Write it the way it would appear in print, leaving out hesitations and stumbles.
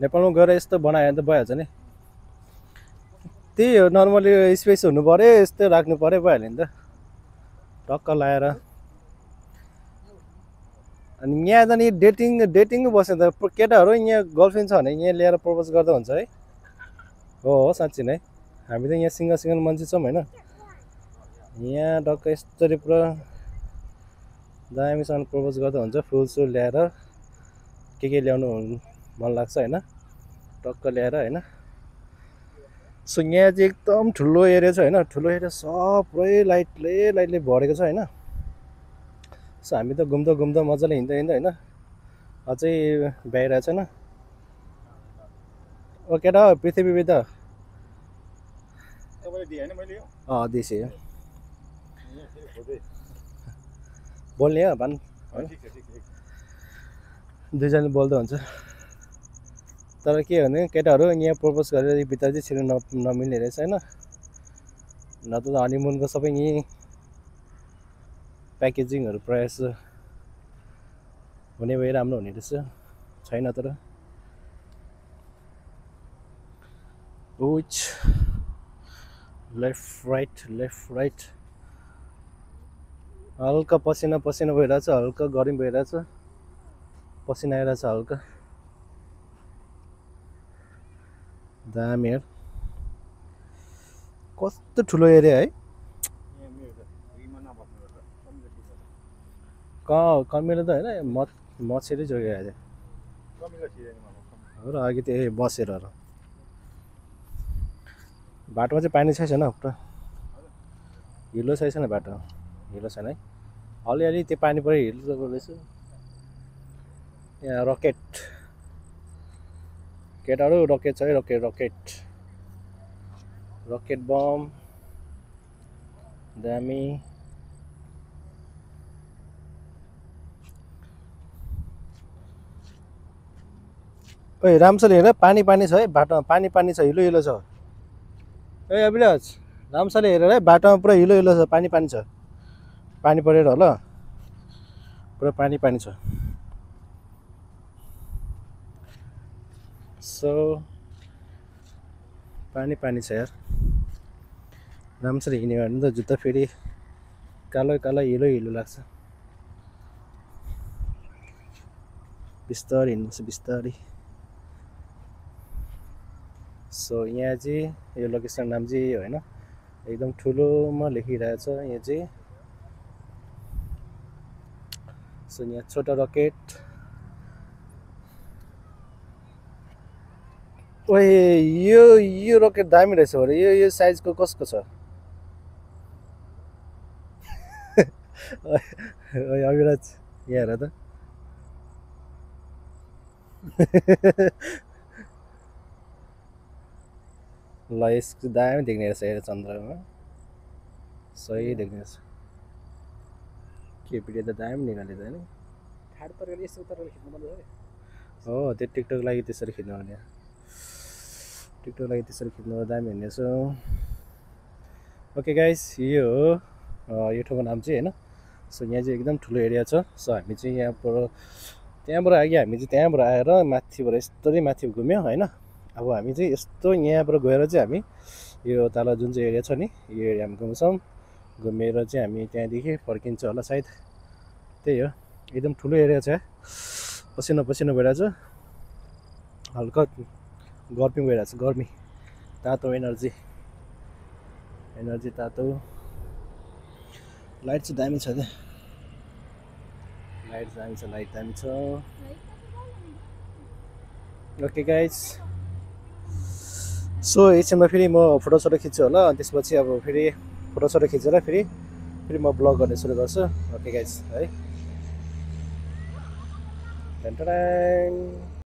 नेपालमा गएर यस्तो बनायो भने त भइहाल्छ नि त्यही हो नर्मली स्पेस हुनु पऱ्यो यस्तो राख्नु पऱ्यो भइहाल्यो नि त टक्क लाएर अनि यहाँ त नि डेटिङ बस्यो त केटाहरू यहाँ गर्लफ्रेन्ड छ भने यहाँ ल्याएर प्रपोज गर्दा हुन्छ है हो साँच्ची नै हामी त यहाँ सिङ्गल सिङ्गल मान्छे छौँ होइन यहाँ टक्क यस्तरी पुरा दामीसँग प्रपोज गर्दा हुन्छ फुल सुल ल्याएर के ल्याउनु मन लाग्छ होइन टक्क ल्याएर होइन सो यहाँ चाहिँ एकदम ठुलो एरिया छ होइन ठुलो एरिया सबै लाइटले भरेको छ होइन सो हामी त घुम्दा मजाले हिँड्दा होइन अझै भ्याइरहेको छैन ओ केटा पृथ्वी विदा दिसे बोल्ने हो भन् दुईजना बोल्दा हुन्छ तर के भने केटाहरू यहाँ प्रपोज गरेर भित्र चाहिँ छिर्नु नमिल्ने रहेछ होइन न त हनीमुनको सबै यहीँ प्याकेजिङहरू प्रायः जस्तो हुने भए राम्रो हुने रहेछ छैन तर which लेफ्ट राइट हल्का पसिना भइरहेछ हल्का गर्मी भइरहेछ पसिना आइरहेछ हल्का दामी यार कस्तो ठुलो एरिया है कमिलो त होइन मछेरी जोगेको अहिले हो र अघि त्यो बसेर र बाटोमा चाहिँ पानी छैन पुरा हिलो छैन बाटो हिलो छैन है अलिअलि त्यो पानी पऱ्यो हिलो रहेछ यहाँ रकेट केटाहरू रकेट छ है रकेट बम दामी ओइ राम्रोसँग हेर पानी छ है बाटोमा पानी छ हिलो छ ए अभिलाष राम्रोसँग हेरेर है बाटोमा पुरा हिलो छ पानी छ पानी परेर होला पुरा पानी छ सो पानी छ यार राम्रोसँग हिँड्यो भने त जुत्ता फेरि कालो हिलो लाग्छ बिस्तारै हिँड्नुपर्छ बिस्तारै सो यहाँ चाहिँ यो लोकेसन नाम चाहिँ होइन एकदम ठुलोमा लेखिरहेछ यहाँ चाहिँ सो यहाँ छोटा रकेट ओए यो रकेट दामी रहेछ अरे यो साइजको कसको छ अविराज यहाँ हेर त ल यसको दामी देख्ने रहेछ हेर चन्द्रमा सही देख्ने रहेछ के भिडियो त दामी निकाले त होइन हो त्यो टिकटक लागि त्यसरी खिच्नु भने दामी हुने रहेछ ओके गाइस यो हो यो ठाउँको नाम चाहिँ होइन सो यहाँ चाहिँ एकदम ठुलो एरिया छ सो हामी चाहिँ त्यहाँबाट हामी चाहिँ त्यहाँबाट आएर माथिबाट यस्तै माथि घुम्यो होइन अब हामी चाहिँ यस्तो यहाँबाट गएर चाहिँ हामी यो तल जुन चाहिँ एरिया छ नि यो एरिया हामी घुम्छौँ घुमेर चाहिँ हामी त्यहाँदेखि फर्किन्छ होला सायद त्यही हो एकदम ठुलो एरिया छ पसिना भइरहेछ हल्का गर्मी भइरहेछ गर्मी तातो एनर्जी तातो लाइट चाहिँ दामी छ क्या लाइट दामी छ ओके गाइस सो एकछिनमा फेरि म फोटोसोटो खिच्छु होला अनि त्यसपछि अब फेरि फोटोसोटो खिचेर फेरि म ब्लग गर्ने सुरु गर्छु ओके गाइस है